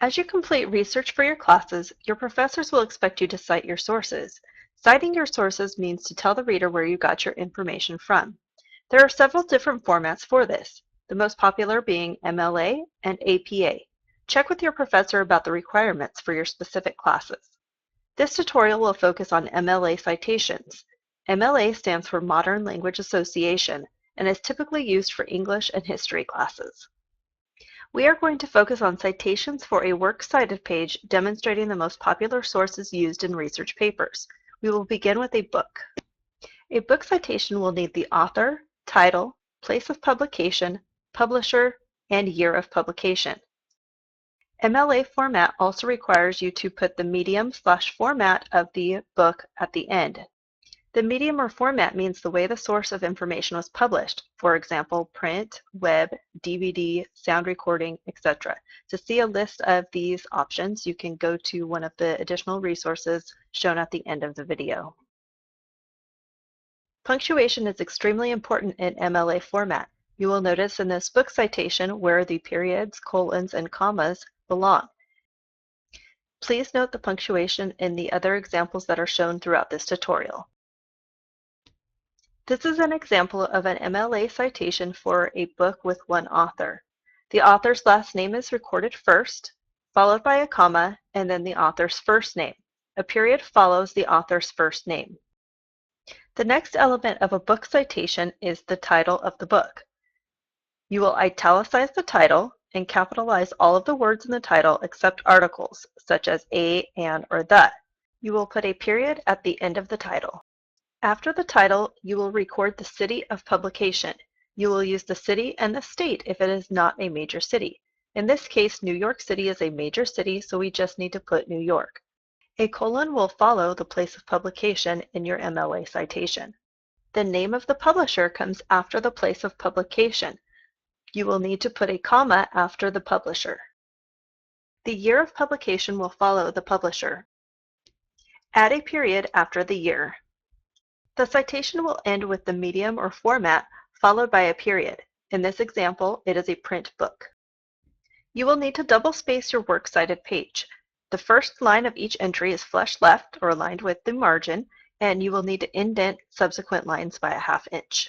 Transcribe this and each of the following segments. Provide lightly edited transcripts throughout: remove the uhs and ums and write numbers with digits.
As you complete research for your classes, your professors will expect you to cite your sources. Citing your sources means to tell the reader where you got your information from. There are several different formats for this, the most popular being MLA and APA. Check with your professor about the requirements for your specific classes. This tutorial will focus on MLA citations. MLA stands for Modern Language Association and is typically used for English and history classes. We are going to focus on citations for a works cited page demonstrating the most popular sources used in research papers. We will begin with a book. A book citation will need the author, title, place of publication, publisher, and year of publication. MLA format also requires you to put the medium/format of the book at the end. The medium or format means the way the source of information was published, for example, print, web, DVD, sound recording, etc. To see a list of these options, you can go to one of the additional resources shown at the end of the video. Punctuation is extremely important in MLA format. You will notice in this book citation where the periods, colons, and commas belong. Please note the punctuation in the other examples that are shown throughout this tutorial. This is an example of an MLA citation for a book with one author. The author's last name is recorded first, followed by a comma, and then the author's first name. A period follows the author's first name. The next element of a book citation is the title of the book. You will italicize the title and capitalize all of the words in the title except articles, such as a, an, or the. You will put a period at the end of the title. After the title, you will record the city of publication. You will use the city and the state if it is not a major city. In this case, New York City is a major city, so we just need to put New York. A colon will follow the place of publication in your MLA citation. The name of the publisher comes after the place of publication. You will need to put a comma after the publisher. The year of publication will follow the publisher. Add a period after the year. The citation will end with the medium or format followed by a period. In this example, it is a print book. You will need to double space your works cited page. The first line of each entry is flush left or aligned with the margin, and you will need to indent subsequent lines by a ½ inch.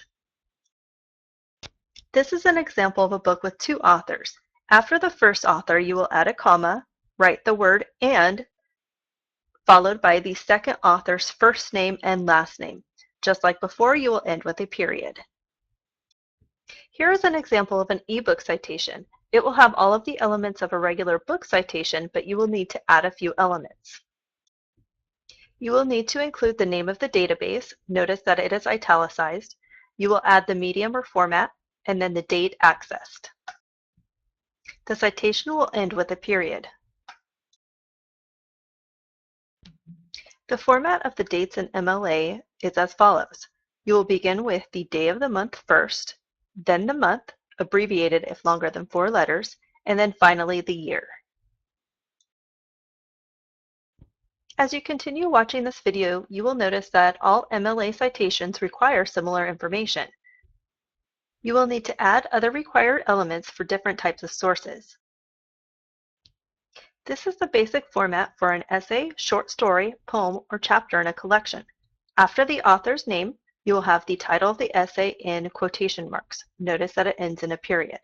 This is an example of a book with two authors. After the first author, you will add a comma, write the word "and," followed by the second author's first name and last name. Just like before, you will end with a period. Here is an example of an ebook citation. It will have all of the elements of a regular book citation, but you will need to add a few elements. You will need to include the name of the database. Notice that it is italicized. You will add the medium or format, and then the date accessed. The citation will end with a period. The format of the dates in MLA is as follows. You will begin with the day of the month first, then the month, abbreviated if longer than 4 letters, and then finally the year. As you continue watching this video, you will notice that all MLA citations require similar information. You will need to add other required elements for different types of sources. This is the basic format for an essay, short story, poem, or chapter in a collection. After the author's name, you will have the title of the essay in quotation marks. Notice that it ends in a period.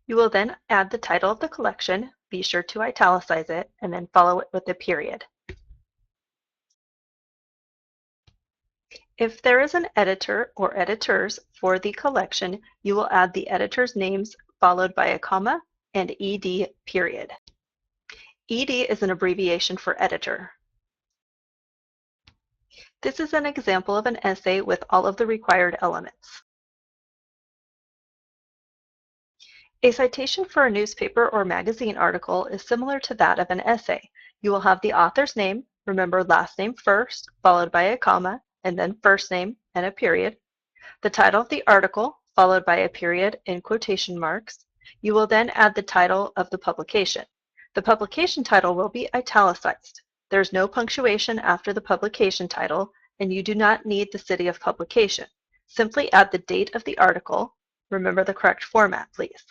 You will then add the title of the collection, be sure to italicize it, and then follow it with a period. If there is an editor or editors for the collection, you will add the editor's names followed by a comma and ed period. Ed is an abbreviation for editor. This is an example of an essay with all of the required elements. A citation for a newspaper or magazine article is similar to that of an essay. You will have the author's name, remember last name first, followed by a comma, and then first name and a period. The title of the article, followed by a period in quotation marks. You will then add the title of the publication. The publication title will be italicized. There is no punctuation after the publication title, and you do not need the city of publication. Simply add the date of the article. Remember the correct format, please.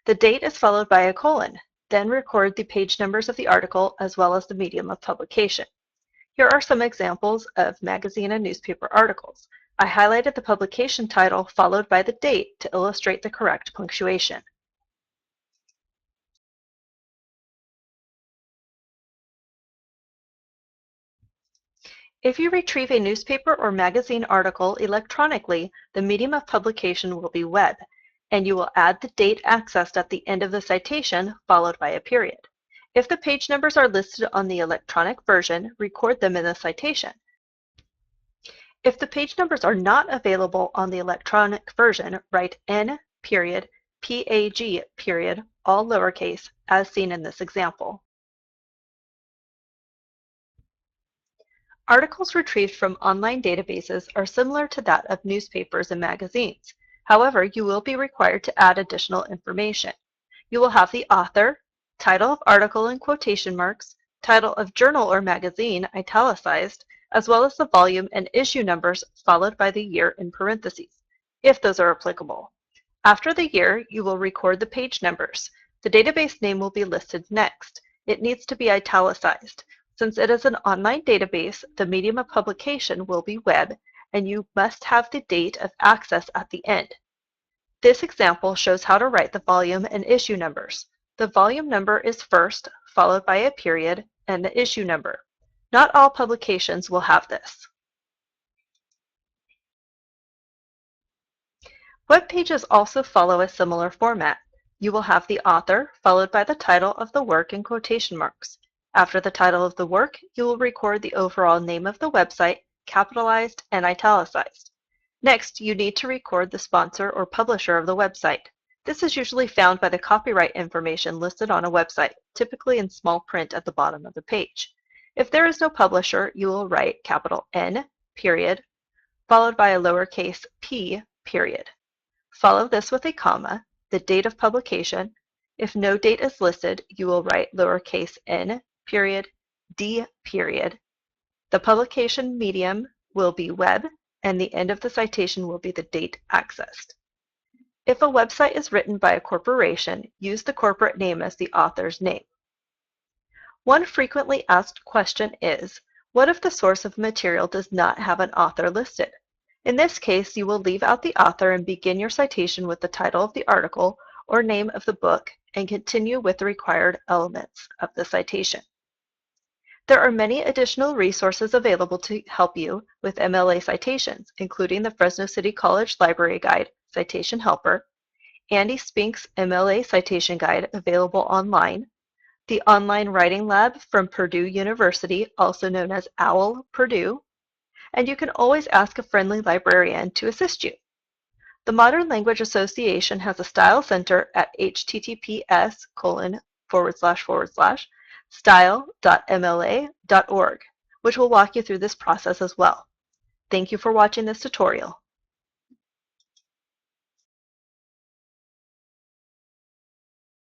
The date is followed by a colon. then record the page numbers of the article as well as the medium of publication. Here are some examples of magazine and newspaper articles. I highlighted the publication title followed by the date to illustrate the correct punctuation. If you retrieve a newspaper or magazine article electronically, the medium of publication will be web, and you will add the date accessed at the end of the citation, followed by a period. If the page numbers are listed on the electronic version, record them in the citation. If the page numbers are not available on the electronic version, write N period, PAG period, all lowercase, as seen in this example. Articles retrieved from online databases are similar to that of newspapers and magazines. However, you will be required to add additional information. You will have the author, title of article in quotation marks, title of journal or magazine italicized, as well as the volume and issue numbers followed by the year in parentheses, if those are applicable. After the year, you will record the page numbers. The database name will be listed next. It needs to be italicized. Since it is an online database, the medium of publication will be web, and you must have the date of access at the end. This example shows how to write the volume and issue numbers. The volume number is first, followed by a period, and the issue number. Not all publications will have this. Web pages also follow a similar format. You will have the author, followed by the title of the work in quotation marks. After the title of the work, you will record the overall name of the website, capitalized and italicized. Next, you need to record the sponsor or publisher of the website. This is usually found by the copyright information listed on a website, typically in small print at the bottom of the page. If there is no publisher, you will write capital N period, followed by a lowercase p period. Follow this with a comma, the date of publication. If no date is listed, you will write lowercase n period, d period. The publication medium will be web, and the end of the citation will be the date accessed. If a website is written by a corporation, use the corporate name as the author's name. One frequently asked question is, what if the source of material does not have an author listed? In this case, you will leave out the author and begin your citation with the title of the article or name of the book and continue with the required elements of the citation. There are many additional resources available to help you with MLA citations, including the Fresno City College Library Guide, Citation Helper, Andy Spink's MLA Citation Guide available online, the Online Writing Lab from Purdue University, also known as OWL Purdue, and you can always ask a friendly librarian to assist you. The Modern Language Association has a Style Center at https://style.mla.org, which will walk you through this process as well. Thank you for watching this tutorial.